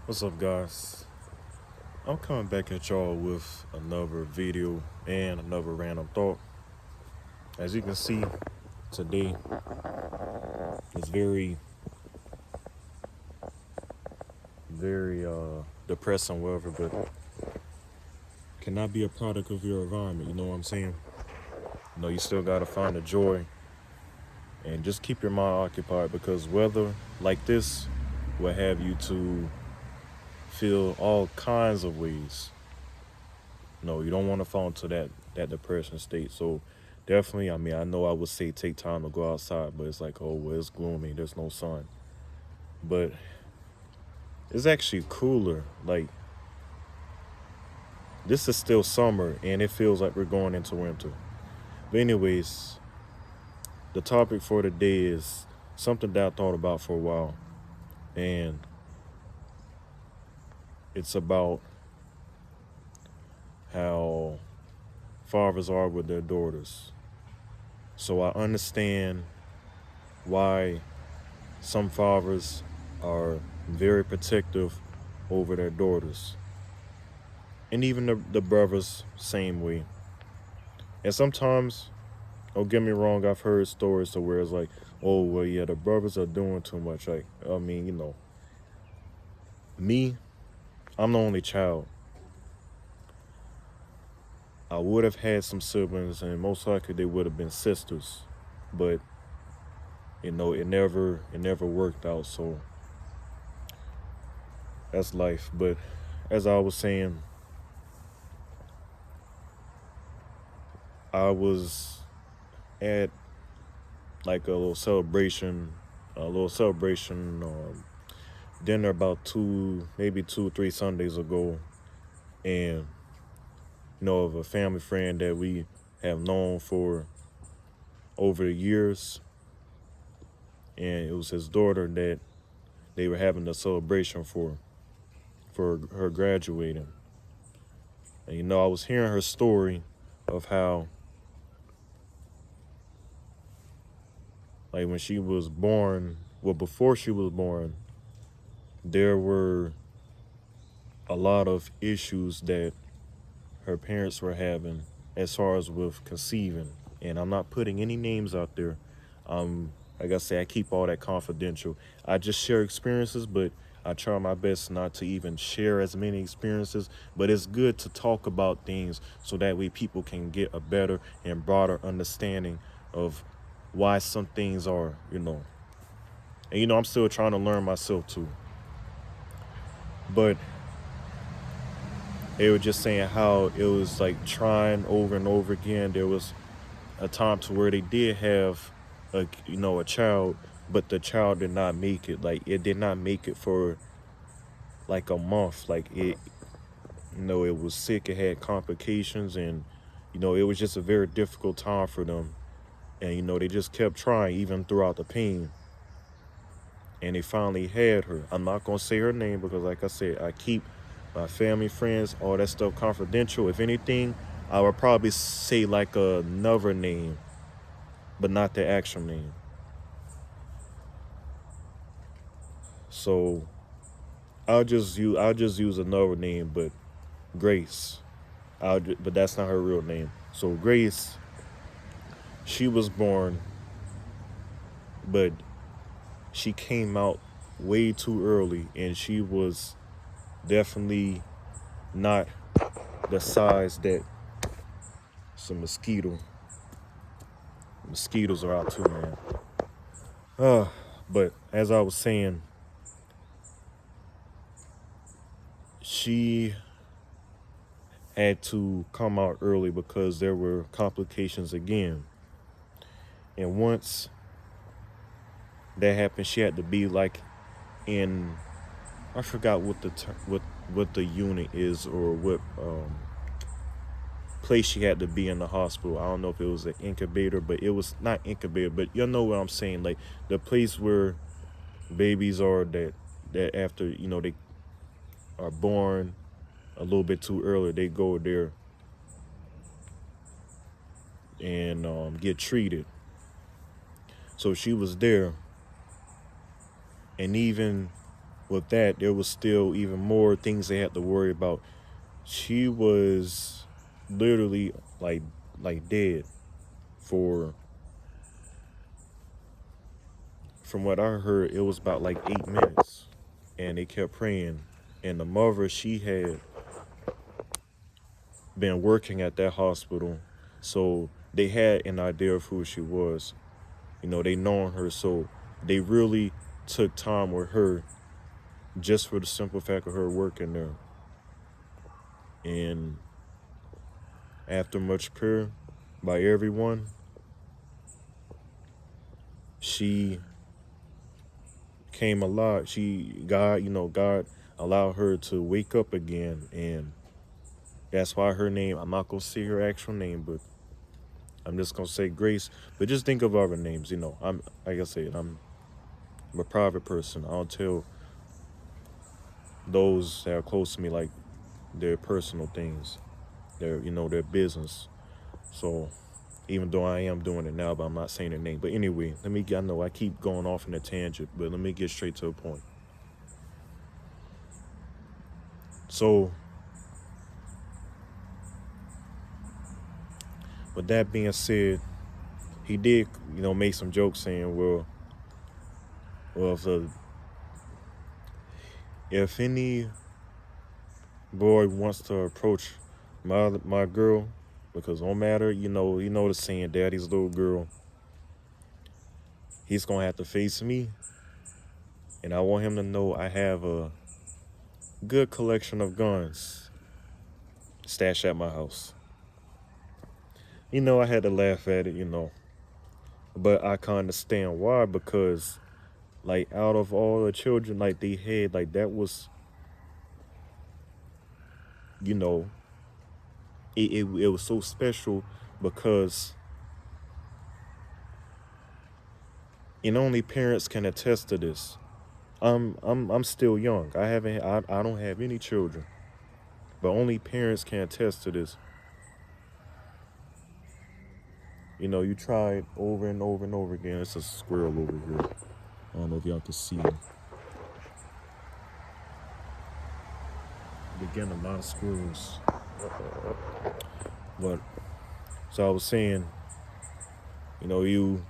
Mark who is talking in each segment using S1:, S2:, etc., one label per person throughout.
S1: What's up, guys? I'm coming back at y'all with another video and another random thought. As you can see, today is very depressing, whatever, but cannot be a product of your environment. You know what I'm saying? You still gotta find the joy and just keep your mind occupied because weather like this will have you to feel all kinds of ways. No, you don't want to fall into that depression state. So definitely, I know I would say take time to go outside, but it's like, oh well, it's gloomy, there's no sun. But it's actually cooler. Like, this is still summer and it feels like we're going into winter. But anyways, the topic for today is something that I thought about for a while. And it's about how fathers are with their daughters. So I understand why some fathers are very protective over their daughters. And even the brothers, same way. And sometimes, don't get me wrong, I've heard stories to where it's like, oh, well, yeah, the brothers are doing too much. Like, me, I'm the only child. I would have had some siblings, and most likely they would have been sisters. But, it never worked out. So that's life. But as I was saying, I was at like a little celebration dinner about maybe 2 3 Sundays ago, and of a family friend that we have known for over the years, and it was his daughter that they were having a celebration for her graduating. And I was hearing her story of how, like, when she was born, well, before she was born, there were a lot of issues that her parents were having as far as with conceiving. And I'm not putting any names out there. Like I say, I keep all that confidential. I just share experiences, but I try my best not to even share as many experiences. But it's good to talk about things so that way people can get a better and broader understanding of why some things are. And I'm still trying to learn myself too. But they were just saying how it was like trying over and over again. There was a time to where they did have a child, but the child did not make it. Like, it did not make it for like a month. Like, it was sick. It had complications, and it was just a very difficult time for them. And they just kept trying even throughout the pain. And they finally had her. I'm not gonna say her name because, like I said, I keep my family, friends, all that stuff confidential. If anything, I would probably say like another name, but not the actual name. So I'll just use another name, but Grace. But that's not her real name. So Grace, she was born, but she came out way too early, and she was definitely not the size that it's a mosquito. Mosquitoes are out too, man. But as I was saying, she had to come out early because there were complications again. And once that happened, she had to be like in, I forgot what what the unit is, or what place she had to be in the hospital. I don't know if it was an incubator, but it was not incubator, but you know what I'm saying, like the place where babies are that after they are born a little bit too early, they go there and get treated. So she was there, and even with that, there was still even more things they had to worry about. She was literally like dead for, from what I heard, it was about like 8 minutes, and they kept praying. And the mother, she had been working at that hospital, so they had an idea of who she was. They known her, so they really took time with her just for the simple fact of her working there. And after much prayer by everyone, she came alive. God allowed her to wake up again, and that's why her name, I'm not gonna say her actual name, but I'm just gonna say Grace. But just think of other names. I'm, like I said, I'm a private person. I don't tell those that are close to me like their personal things, their business. So even though I am doing it now, but I'm not saying their name. But anyway, I know I keep going off in a tangent, but let me get straight to the point. So with that being said, he did, make some jokes saying, well, if any boy wants to approach my girl, because no matter, the saying, daddy's little girl, he's gonna have to face me, and I want him to know I have a good collection of guns stashed at my house. I had to laugh at it. But I can understand why, because like out of all the children like they had, like that was, you know, it was so special because, and only parents can attest to this. I'm still young. I don't have any children, but only parents can attest to this. You try it over and over and over again. It's a squirrel over here. I don't know if y'all can see him. We're getting a lot of squirrels. But so I was saying, you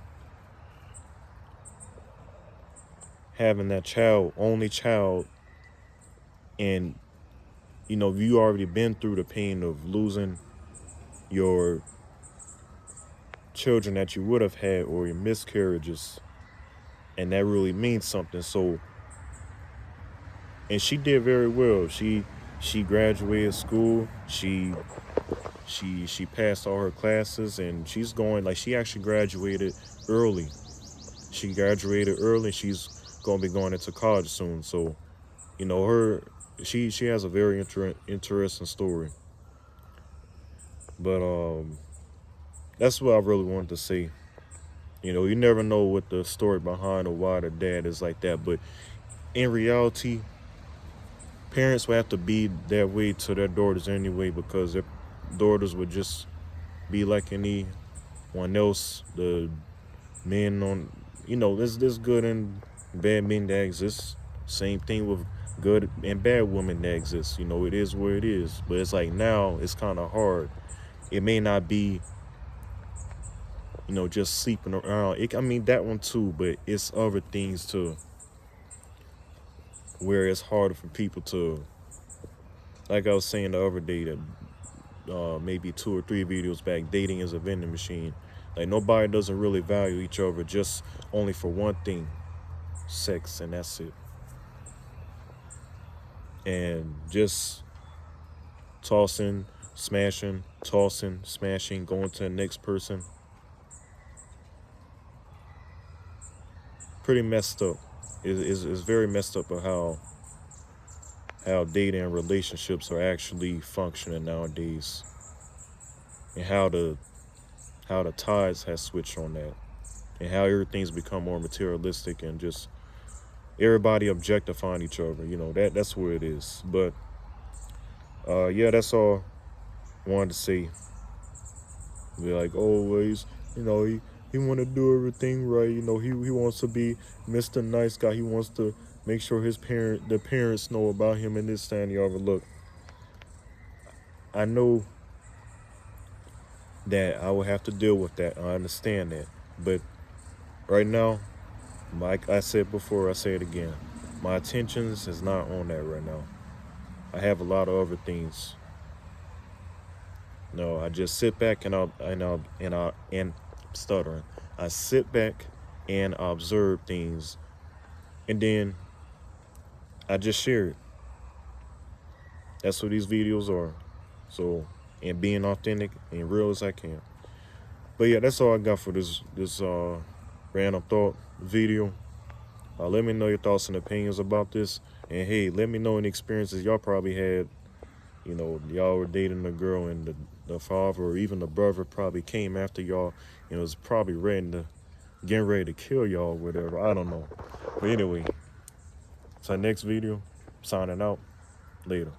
S1: having that child, only child, and you already been through the pain of losing your children that you would have had or your miscarriages, and that really means something. So, and she did very well. She graduated school. She passed all her classes, and she's going, like, she actually graduated early. She graduated early. She's gonna be going into college soon. So, her she has a very interesting story. But that's what I really wanted to say. You never know what the story behind or why the dad is like that. But in reality, parents will have to be that way to their daughters anyway, because their daughters would just be like anyone else. The men on, there's good and bad men that exist. Same thing with good and bad women that exist. It is where it is. But it's like now it's kind of hard. It may not be, just sleeping around. I mean, that one too, but it's other things too, where it's harder for people to, like I was saying the other day, that maybe 2 or 3 videos back, dating is a vending machine. Like, nobody doesn't really value each other just only for one thing, sex, and that's it. And just tossing, smashing, going to the next person. Pretty messed up. It's very messed up of how dating and relationships are actually functioning nowadays, and how the tides has switched on that, and how everything's become more materialistic and just everybody objectifying each other. That's where it is. But yeah, that's all I wanted to say. Be like, always, he want to do everything right. He wants to be Mr. Nice Guy. He wants to Make sure the parents know about him and this, that, and the other. Look, I know that I will have to deal with that. I understand that. But right now, like I said before, I say it again. My attentions is not on that right now. I have a lot of other things. No, I just sit back and stuttering. I sit back and I observe things, and then I just share it. That's what these videos are. So, and being authentic and real as I can. But yeah, that's all I got for this random thought video. Let me know your thoughts and opinions about this. And hey, let me know any experiences y'all probably had. You know, y'all were dating a girl and the father or even the brother probably came after y'all and was probably getting ready to kill y'all or whatever. I don't know. But anyway, so next video, signing out. Later.